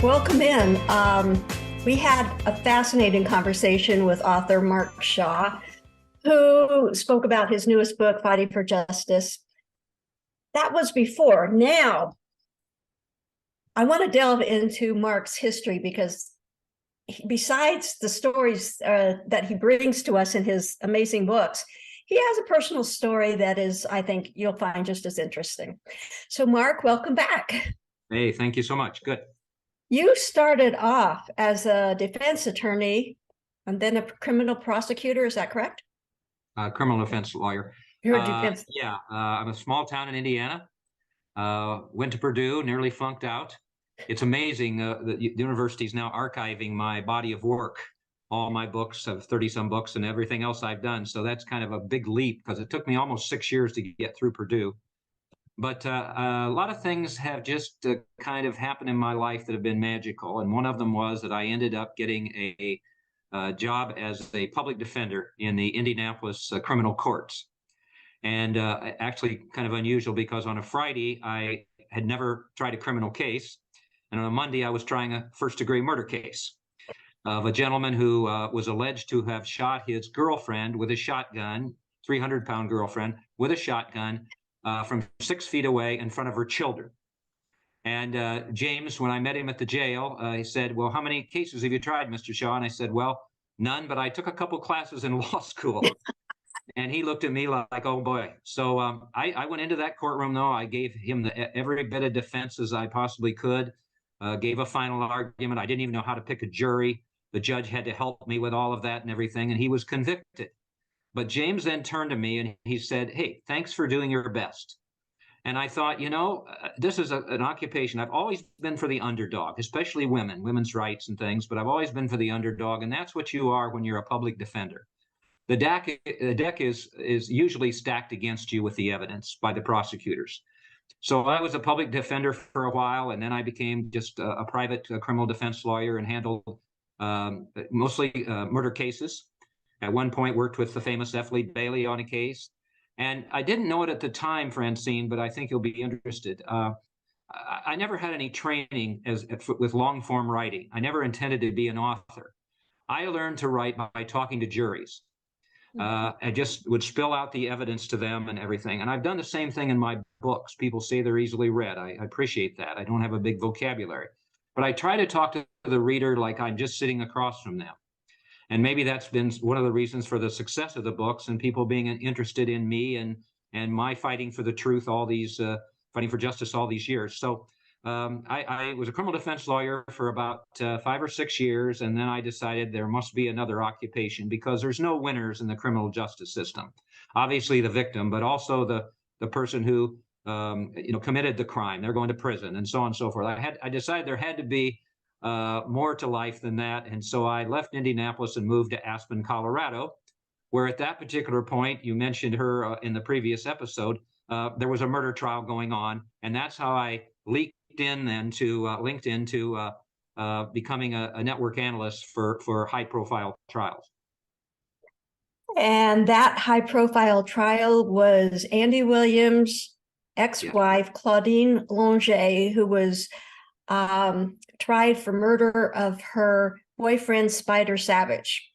Welcome in. We had a fascinating conversation with author Mark Shaw, who spoke about his newest book, Fighting for Justice. That was before. Now, I want to delve into Mark's history because besides the stories that he brings to us in his amazing books, he has a personal story that is, I think, you'll find just as interesting. So, Mark, welcome back. Hey, thank you so much. Good. You started off as a defense attorney and then a criminal prosecutor. Is that correct? Criminal defense lawyer. You're a defense. I'm a small town in Indiana. Went to Purdue, nearly flunked out. It's amazing. The university is now archiving my body of work, all my books, of 30 some books and everything else I've done. So that's kind of a big leap because it took me almost 6 years to get through Purdue. But a lot of things have just kind of happened in my life that have been magical. And one of them was that I ended up getting a job as a public defender in the Indianapolis criminal courts. And actually kind of unusual because on a Friday, I had never tried a criminal case. And on a Monday, I was trying a first-degree murder case of a gentleman who was alleged to have shot his girlfriend with a shotgun, 300-pound girlfriend with a shotgun from 6 feet away in front of her children. And James, when I met him at the jail, he said, "Well, how many cases have you tried, Mr. Shaw?" And I said, "Well, none, but I took a couple classes in law school." And he looked at me like, "Oh boy." So I went into that courtroom, though. I gave him every bit of defense as I possibly could, gave a final argument. I didn't even know how to pick a jury. The judge had to help me with all of that and everything, and he was convicted. But James then turned to me and he said, "Hey, thanks for doing your best." And I thought, this is an occupation. I've always been for the underdog, especially women's rights and things, but I've always been for the underdog. And that's what you are when you're a public defender. The deck is usually stacked against you with the evidence by the prosecutors. So I was a public defender for a while, and then I became just a private criminal defense lawyer and handled mostly murder cases. At one point, worked with the famous F. Lee Bailey on a case. And I didn't know it at the time, Francine, but I think you'll be interested. I never had any training with long form writing. I never intended to be an author. I learned to write by talking to juries. I just would spill out the evidence to them and everything. And I've done the same thing in my books. People say they're easily read. I appreciate that. I don't have a big vocabulary, but I try to talk to the reader like I'm just sitting across from them. And maybe that's been one of the reasons for the success of the books and people being interested in me and my fighting for the truth, fighting for justice all these years. So I was a criminal defense lawyer for about 5 or 6 years, and then I decided there must be another occupation because there's no winners in the criminal justice system. Obviously, the victim, but also the person who committed the crime. They're going to prison, and so on and so forth. I decided there had to be more to life than that. And so I left Indianapolis and moved to Aspen, Colorado, where at that particular point, you mentioned her in the previous episode, there was a murder trial going on. And that's how I linked in to becoming a network analyst for high profile trials. And that high profile trial was Andy Williams' ex-wife, yeah, Claudine Longet, who was tried for murder of her boyfriend, Spider Savage.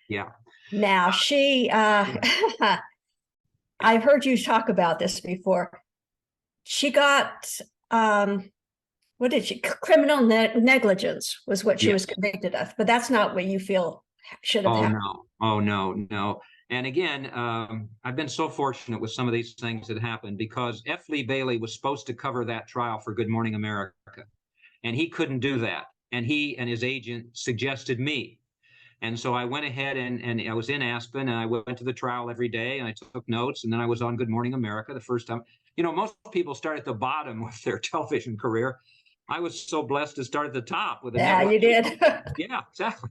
Yeah. Now, she, I've heard you talk about this before. She got, what did she, criminal negligence was what she was convicted of, but that's not what you feel should have happened. Oh, no. And again, I've been so fortunate with some of these things that happened because F. Lee Bailey was supposed to cover that trial for Good Morning America. And he couldn't do that. And he and his agent suggested me. And so I went ahead and I was in Aspen and I went to the trial every day and I took notes. And then I was on Good Morning America the first time. Most people start at the bottom with their television career. I was so blessed to start at the top with a network. You did. Yeah, exactly.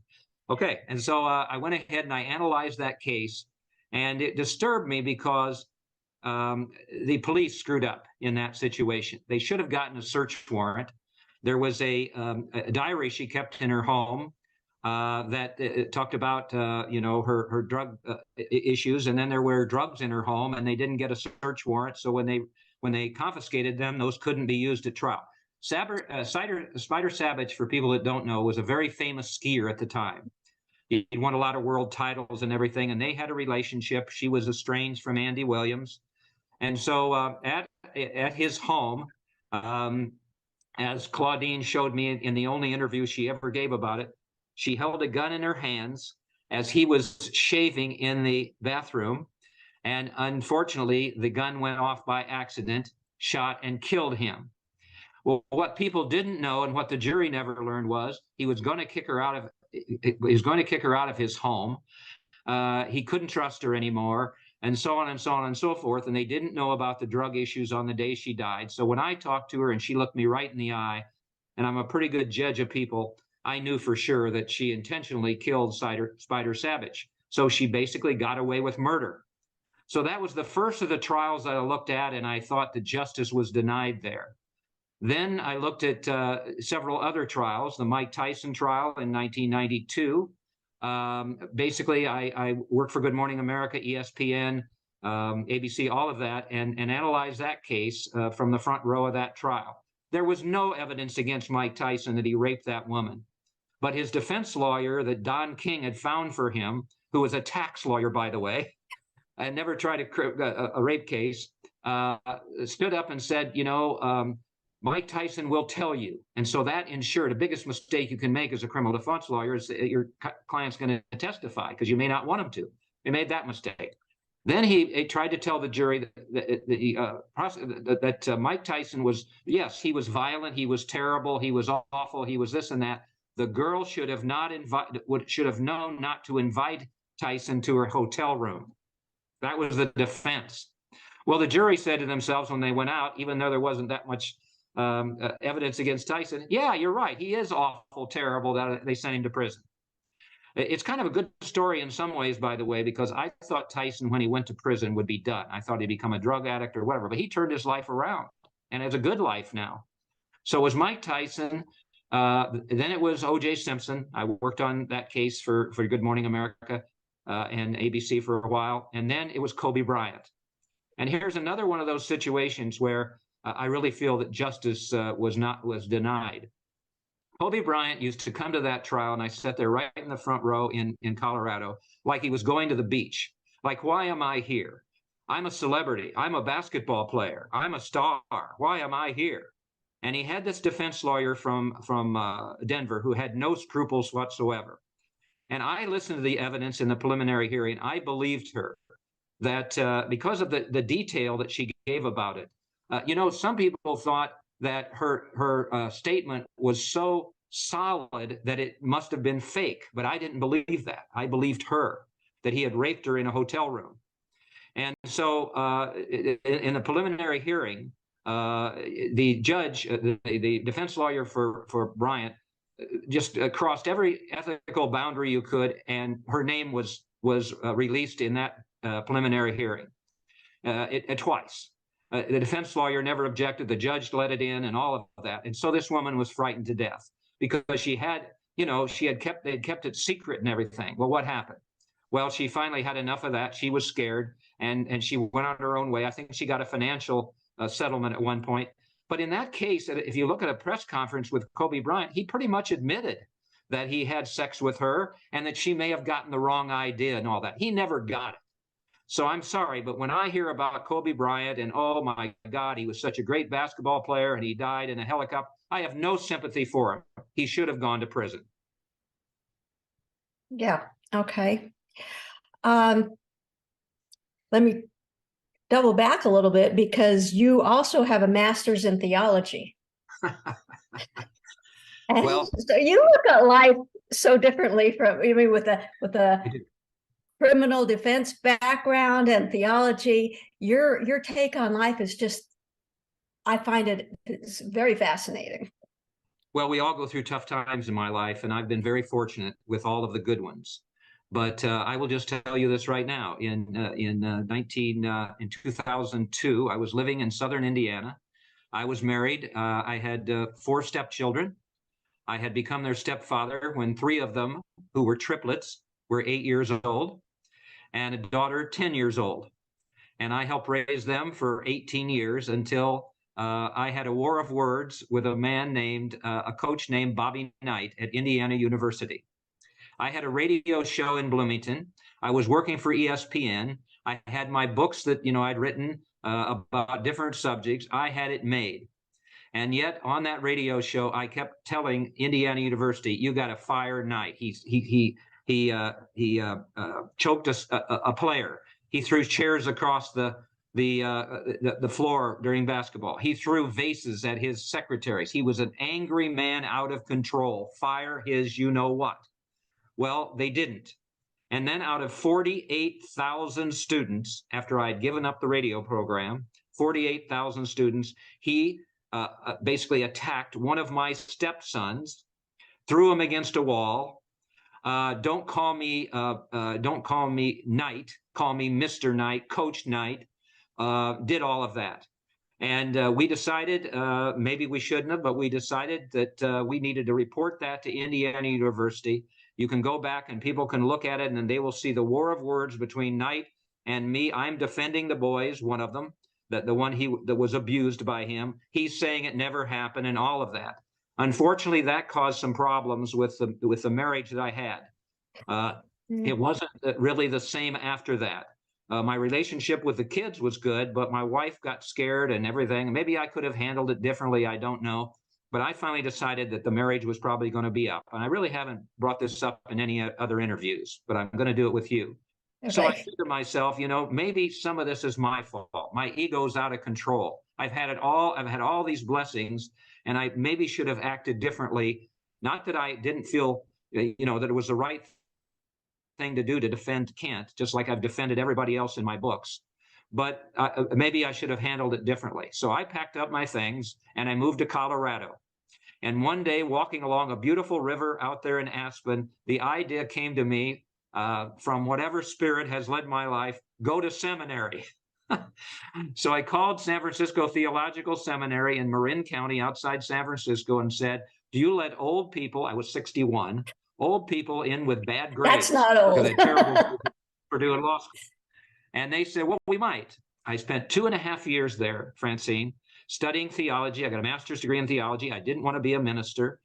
Okay. And so I went ahead and I analyzed that case, and it disturbed me because the police screwed up in that situation. They should have gotten a search warrant. There was a diary she kept in her home that talked about, her drug issues. And then there were drugs in her home and they didn't get a search warrant. So when they confiscated them, those couldn't be used at trial. Spider Savage, for people that don't know, was a very famous skier at the time. He won a lot of world titles and everything, and they had a relationship. She was estranged from Andy Williams. And so at his home, as Claudine showed me in the only interview she ever gave about it, she held a gun in her hands as he was shaving in the bathroom. And unfortunately, the gun went off by accident, shot and killed him. Well, what people didn't know and what the jury never learned was he was going to kick her out of his home. He couldn't trust her anymore, and so on and so on and so forth. And they didn't know about the drug issues on the day she died. So when I talked to her and she looked me right in the eye, and I'm a pretty good judge of people, I knew for sure that she intentionally killed Spider Savage. So she basically got away with murder. So that was the first of the trials that I looked at, and I thought that justice was denied there. Then I looked at several other trials, the Mike Tyson trial in 1992. Basically, I worked for Good Morning America, ESPN, ABC, all of that, and analyzed that case from the front row of that trial. There was no evidence against Mike Tyson that he raped that woman. But his defense lawyer that Don King had found for him, who was a tax lawyer, by the way, and never tried a rape case, stood up and said, Mike Tyson will tell you. And so that ensured the biggest mistake you can make as a criminal defense lawyer is that your client's going to testify because you may not want him to. He made that mistake. Then he tried to tell the jury that Mike Tyson was, yes, he was violent, he was terrible, he was awful, he was this and that. The girl should have known not to invite Tyson to her hotel room. That was the defense. Well, the jury said to themselves when they went out, even though there wasn't that much evidence against Tyson, yeah, you're right. He is awful, terrible that they sent him to prison. It's kind of a good story in some ways, by the way, because I thought Tyson, when he went to prison, would be done. I thought he'd become a drug addict or whatever, but he turned his life around and has a good life now. So it was Mike Tyson. Then it was O.J. Simpson. I worked on that case for Good Morning America and ABC for a while. And then it was Kobe Bryant. And here's another one of those situations where I really feel that justice was denied. Kobe Bryant used to come to that trial, and I sat there right in the front row in Colorado, like he was going to the beach. Like, why am I here? I'm a celebrity. I'm a basketball player. I'm a star. Why am I here? And he had this defense lawyer from Denver who had no scruples whatsoever. And I listened to the evidence in the preliminary hearing. I believed her that because of the detail that she gave about it. Some people thought that her statement was so solid that it must have been fake, but I didn't believe that. I believed her, that he had raped her in a hotel room. And so in the preliminary hearing, the judge, the defense lawyer for Bryant, just crossed every ethical boundary you could, and her name was released in that preliminary hearing twice. The defense lawyer never objected. The judge let it in and all of that. And so this woman was frightened to death because they'd kept it secret and everything. Well, what happened? Well, she finally had enough of that. She was scared and she went on her own way. I think she got a financial settlement at one point. But in that case, if you look at a press conference with Kobe Bryant, he pretty much admitted that he had sex with her and that she may have gotten the wrong idea and all that. He never got it. So I'm sorry, but when I hear about Kobe Bryant and, oh my God, he was such a great basketball player and he died in a helicopter, I have no sympathy for him. He should have gone to prison. Yeah. Okay. Let me double back a little bit because you also have a master's in theology. Well, so you look at life so differently with a criminal defense background and theology. Your take on life is just, I find it's very fascinating. Well, we all go through tough times in my life, and I've been very fortunate with all of the good ones. But I will just tell you this right now. In 2002, I was living in southern Indiana. I was married. I had 4 stepchildren. I had become their stepfather when 3 of them, who were triplets, were 8 years old, and a daughter 10 years old. And I helped raise them for 18 years until I had a war of words with a man named, a coach named Bobby Knight at Indiana University. I had a radio show in Bloomington. I was working for ESPN. I had my books that, I'd written about different subjects. I had it made. And yet on that radio show, I kept telling Indiana University, you got to fire Knight. He choked a player. He threw chairs across the floor during basketball. He threw vases at his secretaries. He was an angry man out of control. Fire his you know what. Well, they didn't. And then out of 48,000 students, after I'd given up the radio program, 48,000 students, he basically attacked one of my stepsons, threw him against a wall. Don't call me Knight, call me Mr. Knight, Coach Knight. Did all of that. And we decided, maybe we shouldn't have, but we decided that we needed to report that to Indiana University. You can go back and people can look at it and they will see the war of words between Knight and me. I'm defending the boys, one of them, the one that was abused by him. He's saying it never happened and all of that. Unfortunately, that caused some problems with the marriage that I had. It wasn't really the same after that. My relationship with the kids was good, but my wife got scared and everything. Maybe I could have handled it differently. I don't know. But I finally decided that the marriage was probably going to be up. And I really haven't brought this up in any other interviews, but I'm going to do it with you. Okay. So I think to myself, maybe some of this is my fault. My ego's out of control. I've had all these blessings, and I maybe should have acted differently. Not that I didn't feel, that it was the right thing to do to defend Kent, just like I've defended everybody else in my books. But maybe I should have handled it differently. So I packed up my things and I moved to Colorado. And one day, walking along a beautiful river out there in Aspen, the idea came to me from whatever spirit has led my life, go to seminary. So I called San Francisco Theological Seminary in Marin County outside San Francisco and said, do you let old people, I was 61, old people in with bad grades? That's not old. Because I terrible for doing law school. And they said, well, we might. I spent 2.5 years there, Francine, studying theology. I got a master's degree in theology. I didn't want to be a minister,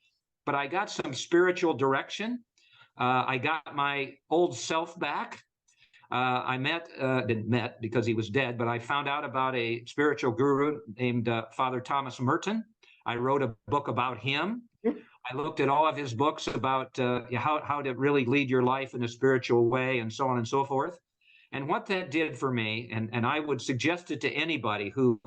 but I got some spiritual direction. I got my old self back. I didn't met because he was dead, but I found out about a spiritual guru named Father Thomas Merton. I wrote a book about him. I looked at all of his books about how to really lead your life in a spiritual way and so on and so forth. And what that did for me, and I would suggest it to anybody who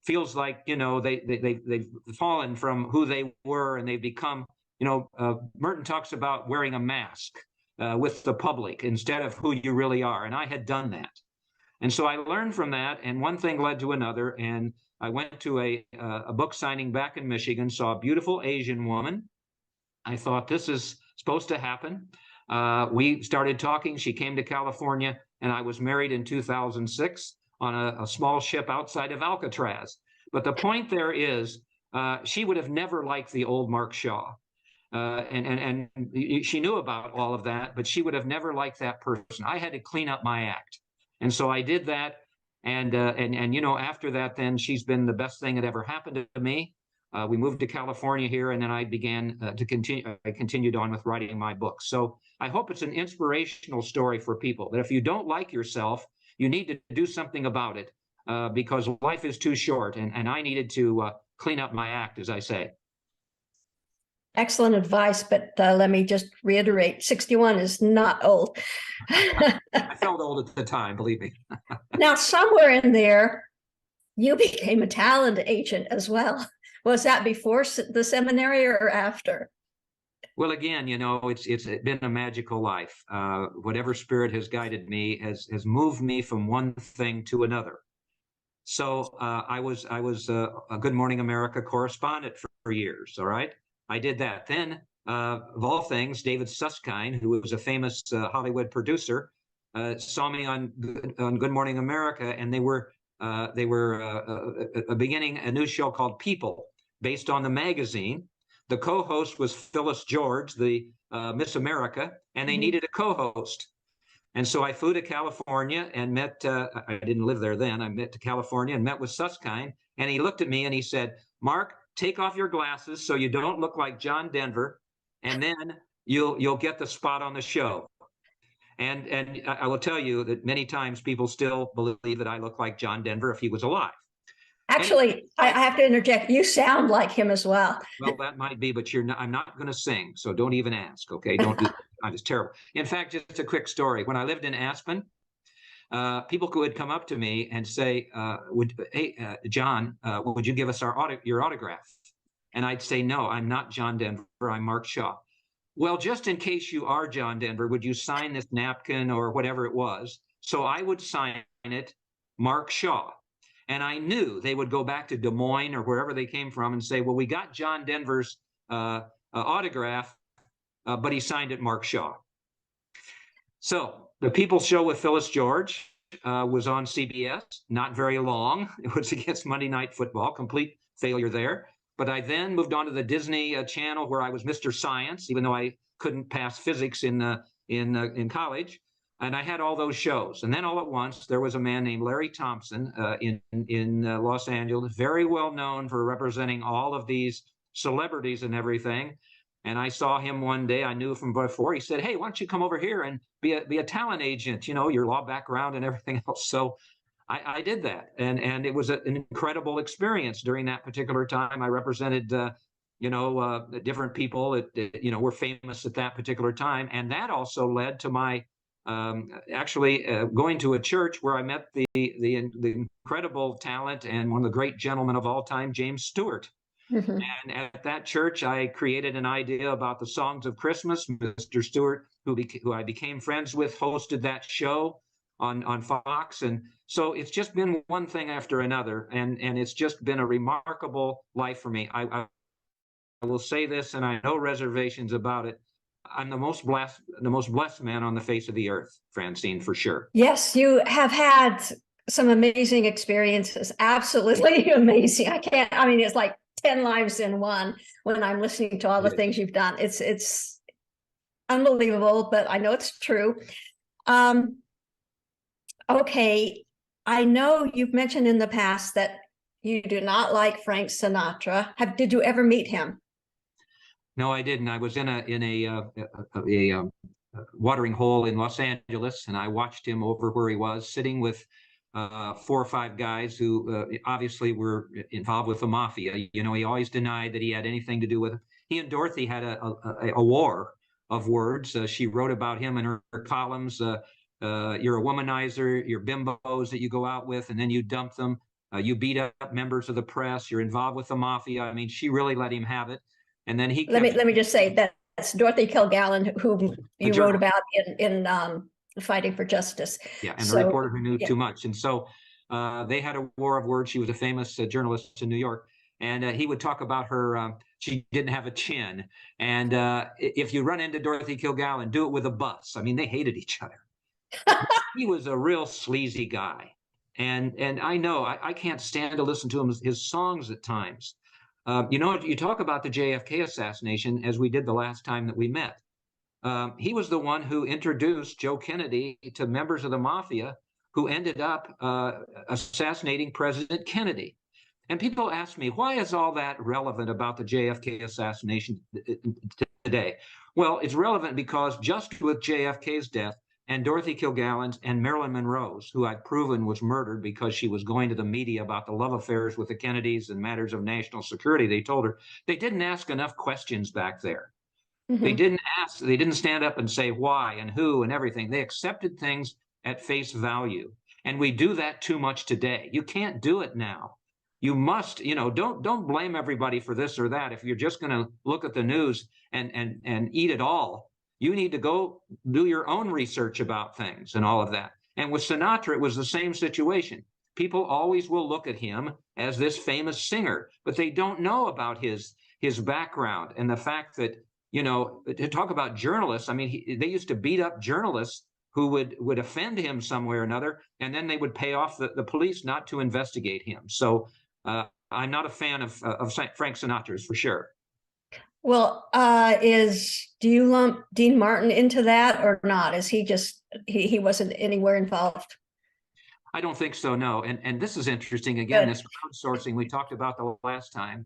feels like, they've fallen from who they were and they've become, Merton talks about wearing a mask with the public instead of who you really are. And I had done that. And so I learned from that, and one thing led to another. And I went to a book signing back in Michigan, saw a beautiful Asian woman. I thought, this is supposed to happen. We started talking. She came to California, and I was married in 2006 on a small ship outside of Alcatraz. But the point there is, she would have never liked the old Mark Shaw. And she knew about all of that, but she would have never liked that person. I had to clean up my act. And so I did that. And after that, then she's been the best thing that ever happened to me. We moved to California here, and then I began to continue. I continued on with writing my books. So I hope it's an inspirational story for people, that if you don't like yourself, you need to do something about it, because life is too short, and I needed to clean up my act, as I say. Excellent advice, but let me just reiterate, 61 is not old. I felt old at the time, believe me. Now, somewhere in there, you became a talent agent as well. Was that before the seminary or after? Well, again, it's been a magical life. Whatever spirit has guided me has moved me from one thing to another. So I was a Good Morning America correspondent for years. All right, I did that. Then, of all things, David Susskind, who was a famous Hollywood producer, saw me on Good Morning America, and they were beginning a new show called People, based on the magazine. The co-host was Phyllis George, the Miss America, and they needed a co-host. And so I flew to California and met, I didn't live there then. I met to California and met with Susskind. And he looked at me and he said, Mark, take off your glasses so you don't look like John Denver. And then you'll get the spot on the show. And I will tell you that many times people still believe that I look like John Denver if he was alive. Actually, I have to interject. You sound like him as well. Well, that might be, but I'm not going to sing, so don't even ask. Okay, don't do. I'm just terrible. In fact, just a quick story. When I lived in Aspen, people would come up to me and say, "Hey, John, would you give us your autograph?" And I'd say, "No, I'm not John Denver. I'm Mark Shaw." Well, just in case you are John Denver, would you sign this napkin or whatever it was? So I would sign it, Mark Shaw. And I knew they would go back to Des Moines or wherever they came from and say, well, we got John Denver's autograph, but he signed it Mark Shaw. So the People's Show with Phyllis George was on CBS, not very long. It was against Monday Night Football, complete failure there. But I then moved on to the Disney Channel where I was Mr. Science, even though I couldn't pass physics in college. And I had all those shows. And then all at once, there was a man named Larry Thompson in Los Angeles, very well known for representing all of these celebrities and everything. And I saw him one day. I knew from before. He said, hey, why don't you come over here and be a talent agent, you know, your law background and everything else. So I did that. And it was an incredible experience during that particular time. I represented, different people that, were famous at that particular time. And that also led to my going to a church where I met the incredible talent and one of the great gentlemen of all time, James Stewart. Mm-hmm. And at that church, I created an idea about the songs of Christmas. Mr. Stewart, who I became friends with, hosted that show on Fox. And so it's just been one thing after another. And it's just been a remarkable life for me. I will say this, and I have no reservations about it. I'm the most blessed man on the face of the earth, Francine, for sure. Yes, you have had some amazing experiences. Absolutely amazing. It's like 10 lives in one when I'm listening to all the things you've done. It's unbelievable, but I know it's true. Okay. I know you've mentioned in the past that you do not like Frank Sinatra. Did you ever meet him? No, I didn't. I was in a watering hole in Los Angeles, and I watched him over where he was sitting with 4 or 5 guys who obviously were involved with the mafia. You know, he always denied that he had anything to do with it. He and Dorothy had a war of words. She wrote about him in her columns. You're a womanizer, you're bimbos that you go out with, and then you dump them. You beat up members of the press. You're involved with the mafia. I mean, she really let him have it. And then he let me just say that's Dorothy Kilgallen, whom you wrote about in Fighting for Justice. Yeah, and the reporter who knew too much. And so they had a war of words. She was a famous journalist in New York. And he would talk about her, she didn't have a chin. And if you run into Dorothy Kilgallen, do it with a bus. I mean, they hated each other. He was a real sleazy guy. And I know I can't stand to listen to his songs at times. You talk about the JFK assassination as we did the last time that we met. He was the one who introduced Joe Kennedy to members of the mafia who ended up assassinating President Kennedy. And people ask me, why is all that relevant about the JFK assassination today? Well, it's relevant because just with JFK's death and Dorothy Kilgallen's and Marilyn Monroe's, who I've proven was murdered because she was going to the media about the love affairs with the Kennedys and matters of national security, they told her they didn't ask enough questions back there. Mm-hmm. They didn't stand up and say why and who and everything. They accepted things at face value. And we do that too much today. You can't do it now. You must, don't blame everybody for this or that. If you're just going to look at the news and eat it all, you need to go do your own research about things and all of that. And with Sinatra, it was the same situation. People always will look at him as this famous singer, but they don't know about his background and the fact that, to talk about journalists, I mean, they used to beat up journalists who would offend him some way or another, and then they would pay off the police not to investigate him. So I'm not a fan of Frank Sinatra's, for sure. Well, do you lump Dean Martin into that or not? Is he just, he wasn't anywhere involved? I don't think so, no. And this is interesting. Again, Good. this crowdsourcing we talked about the last time.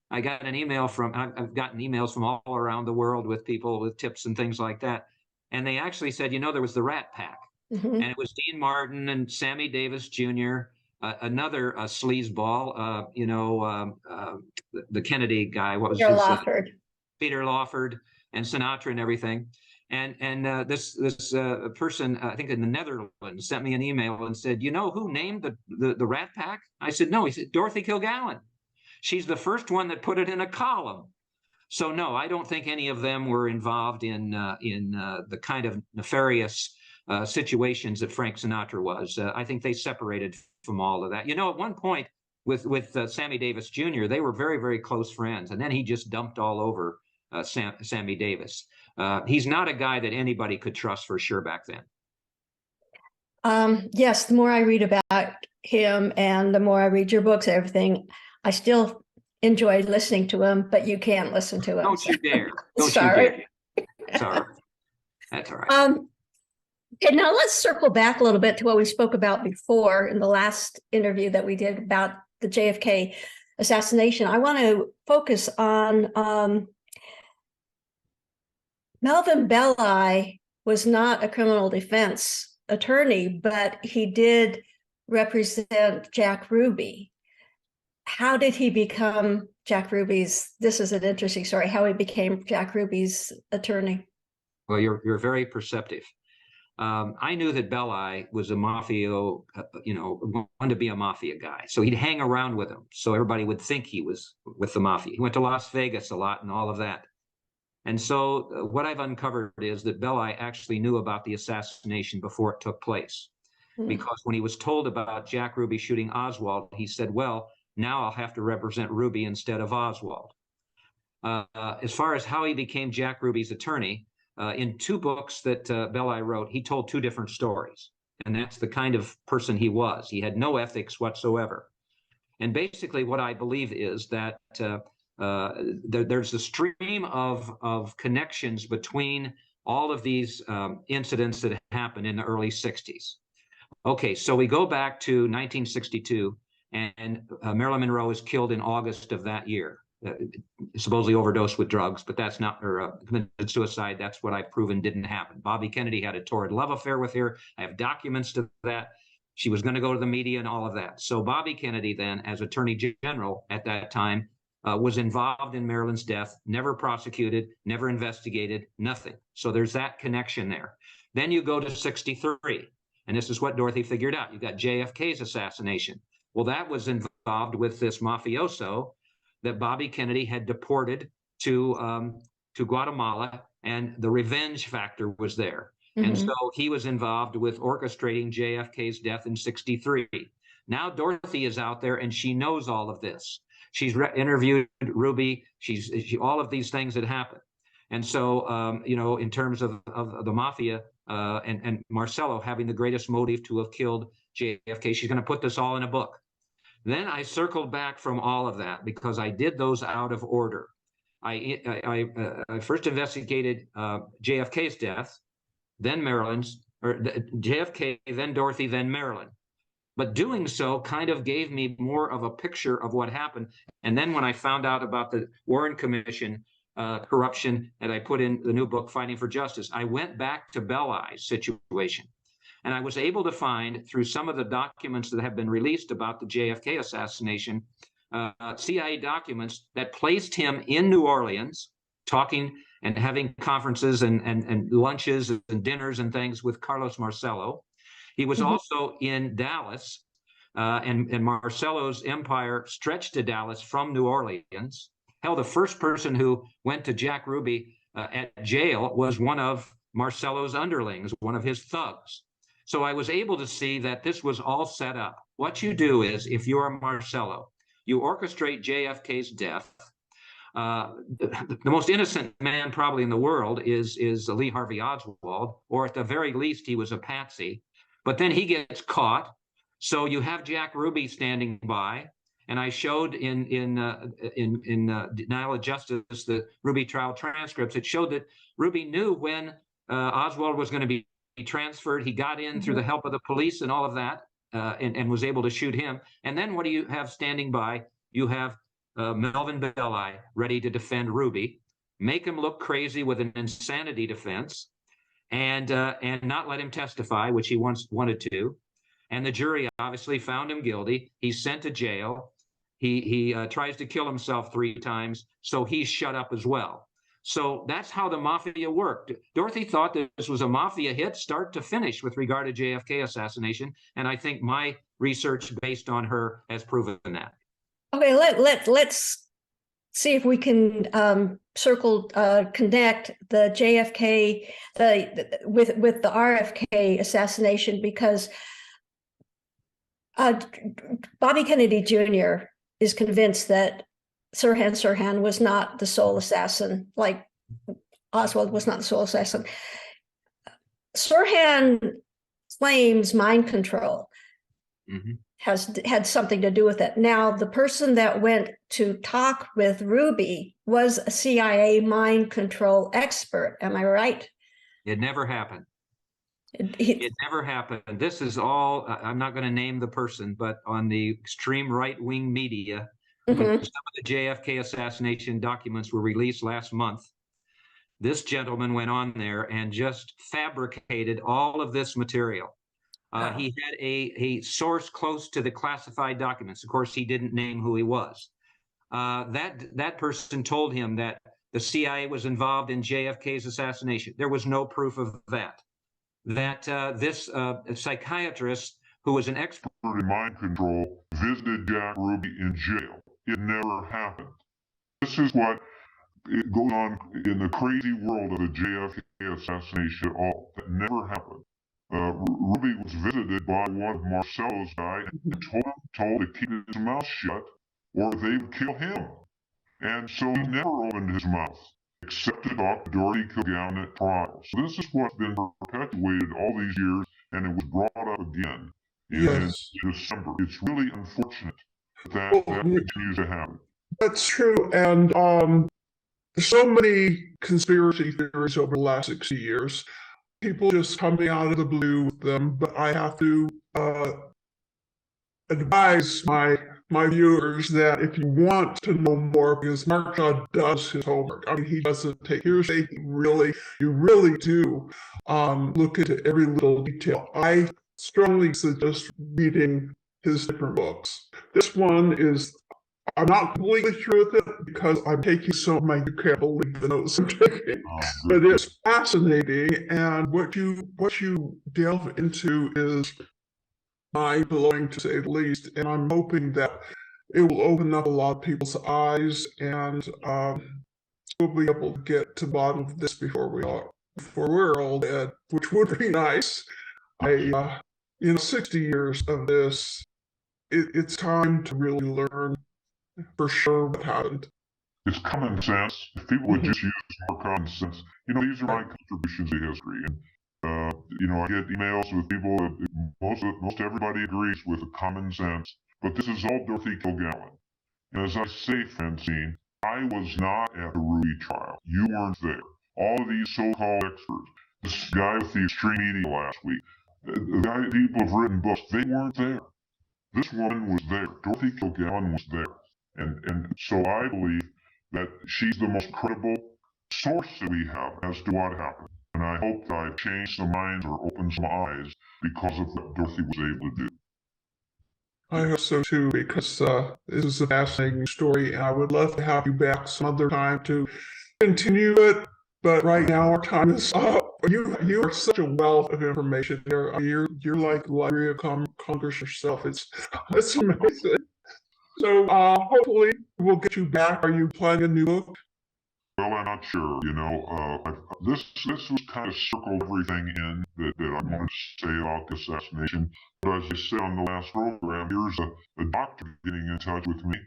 I got an email from, I've gotten emails from all around the world with people with tips and things like that. And they actually said, there was the Rat Pack, Mhm. and it was Dean Martin and Sammy Davis Jr., another sleazeball, the Kennedy guy. What was Peter his Lawford. Peter Lawford and Sinatra and everything. And this person, I think in the Netherlands, sent me an email and said, "You know who named the Rat Pack?" I said, "No." He said, "Dorothy Kilgallen. She's the first one that put it in a column." So no, I don't think any of them were involved in the kind of nefarious situations that Frank Sinatra was. I think they separated from all of that. At one point with Sammy Davis Jr., they were very, very close friends, and then he just dumped all over Sammy Davis. He's not a guy that anybody could trust for sure back then. Yes, the more I read about him and the more I read your books, everything, I still enjoy listening to him, but you can't listen to him. Don't you dare. Don't you Sorry. dare. Sorry. That's all right. Okay, now let's circle back a little bit to what we spoke about before in the last interview that we did about the JFK assassination. I want to focus on Melvin Belli was not a criminal defense attorney, but he did represent Jack Ruby. How did he become Jack Ruby's? This is an interesting story, how he became Jack Ruby's attorney. Well, you're very perceptive. I knew that Belli was a mafio, wanted to be a mafia guy. So he'd hang around with him. So everybody would think he was with the mafia. He went to Las Vegas a lot and all of that. And so what I've uncovered is that Belli actually knew about the assassination before it took place. Because when he was told about Jack Ruby shooting Oswald, he said, well, now I'll have to represent Ruby instead of Oswald. As far as how he became Jack Ruby's attorney, in two books that Belli wrote, he told two different stories. And that's the kind of person he was. He had no ethics whatsoever. And basically what I believe is that there's a stream of connections between all of these incidents that happened in the early 60s. Okay, so we go back to 1962, and Marilyn Monroe is killed in August of that year. Supposedly overdosed with drugs, but that's not, or committed suicide. That's what I've proven didn't happen. Bobby Kennedy had a torrid love affair with her. I have documents to that. She was going to go to the media and all of that. So Bobby Kennedy then, as Attorney General at that time, was involved in Marilyn's death, never prosecuted, never investigated, nothing. So there's that connection there. Then you go to 63, and this is what Dorothy figured out. You got JFK's assassination. Well, that was involved with this mafioso that Bobby Kennedy had deported to Guatemala, and the revenge factor was there. Mm-hmm. And so he was involved with orchestrating JFK's death in 63. Now Dorothy is out there and she knows all of this. She's interviewed Ruby. All of these things that happened. And so, in terms of the mafia and Marcello having the greatest motive to have killed JFK, she's going to put this all in a book. Then I circled back from all of that because I did those out of order. I first investigated JFK's death, then Marilyn's, or JFK, then Dorothy, then Marilyn. But doing so kind of gave me more of a picture of what happened. And then when I found out about the Warren Commission corruption that I put in the new book, Fighting for Justice, I went back to Belli's situation. And I was able to find, through some of the documents that have been released about the JFK assassination, CIA documents that placed him in New Orleans, talking and having conferences and lunches and dinners and things with Carlos Marcello. He was also in Dallas, and Marcello's empire stretched to Dallas from New Orleans. Hell, the first person who went to Jack Ruby at jail was one of Marcello's underlings, one of his thugs. So I was able to see that this was all set up. What you do is, if you are Marcello, you orchestrate JFK's death. The most innocent man probably in the world is Lee Harvey Oswald, or at the very least, he was a patsy. But then he gets caught. So you have Jack Ruby standing by, And I showed in Denial of Justice, the Ruby trial transcripts. It showed that Ruby knew when Oswald was going to be transferred. He got in through the help of the police and all of that, and was able to shoot him. And then what do you have standing by? You have Melvin Belli ready to defend Ruby, make him look crazy with an insanity defense, and not let him testify, which he once wanted to. And the jury obviously found him guilty. He's sent to jail. He tries to kill himself 3 times, so he's shut up as well. So that's how the mafia worked. Dorothy thought that this was a mafia hit start to finish with regard to JFK assassination, and I think my research based on her has proven that. Okay, let's see if we can connect the JFK with the RFK assassination, because Bobby Kennedy Jr. is convinced that Sirhan Sirhan was not the sole assassin, like Oswald was not the sole assassin. Sirhan claims mind control has had something to do with it. Now, the person that went to talk with Ruby was a CIA mind control expert. Am I right? It never happened. It never happened. This is all, I'm not going to name the person, but on the extreme right-wing media, when some of the JFK assassination documents were released last month, this gentleman went on there and just fabricated all of this material. He had a source close to the classified documents. Of course, he didn't name who he was. That person told him that the CIA was involved in JFK's assassination. There was no proof of that. That this psychiatrist, who was an expert in mind control, visited Jack Ruby in jail. It never happened. This is what it goes on in the crazy world of the JFK assassination at all. That never happened. Ruby was visited by one of Marcello's guys and told to keep his mouth shut or they would kill him. And so he never opened his mouth, except to talk to Dorothy Kilgallen at trial. So this is what's been perpetuated all these years, and it was brought up again in December. It's really unfortunate that continues to happen. That's true, and so many conspiracy theories over the last 60 years. People just coming out of the blue with them, but I have to advise my viewers that if you want to know more, because Mark Shaw does his homework. I mean, he doesn't take hearsay. You really do look into every little detail. I strongly suggest reading his different books. This one is, I'm not completely sure with it because I'm taking some of my, you can't believe the notes I'm taking. But it's fascinating, and what you delve into is mind-blowing, to say the least, and I'm hoping that it will open up a lot of people's eyes, and we'll be able to get to the bottom of this before we're all dead, which would be nice. 60 years of this, it's time to really learn for sure what happened. It's common sense. If people would just use more common sense, these are my contributions to history. And I get emails with people that most everybody agrees with the common sense, but this is all Dorothy Kilgallen. And as I say, Francine, I was not at the Ruby trial. You weren't there. All of these so-called experts, this guy with the extreme media last week, the guy people have written books, they weren't there. This woman was there. Dorothy Kilgallen was there. And so I believe that she's the most credible source that we have as to what happened. And I hope that I've changed some minds or opened some eyes because of what Dorothy was able to do. I hope so too, because this is a fascinating story, and I would love to have you back some other time to continue it. But right now our time is up. You are such a wealth of information there. You're like the Library of Congress yourself. It's amazing. So hopefully we'll get you back. Are you planning a new book? Well, I'm not sure. This was kind of circled everything in that I wanted to say about the assassination. But as I said on the last program, here's a doctor getting in touch with me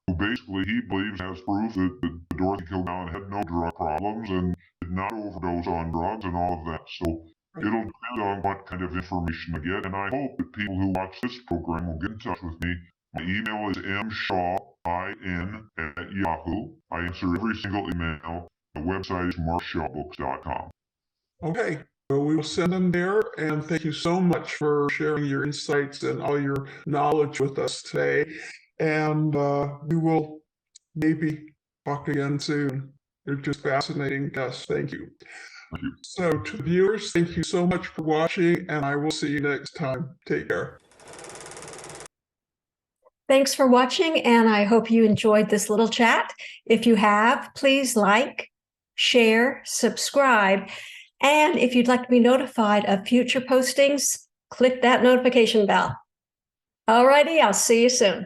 who basically he believes has proof that Dorothy Kilgallen had no drug problems and did not overdose on drugs and all of that. So it'll depend on what kind of information I get, and I hope that people who watch this program will get in touch with me My email is mshaw@yahoo. I answer every single email. The website is markshawbooks.com. Okay, well, we will send them there. And thank you so much for sharing your insights and all your knowledge with us today. And we will maybe talk again soon. You're just fascinating guests. Thank you. Thank you. So to the viewers, thank you so much for watching, and I will see you next time. Take care. Thanks for watching, and I hope you enjoyed this little chat. If you have, please like, share, subscribe, and if you'd like to be notified of future postings, click that notification bell. Alrighty, I'll see you soon.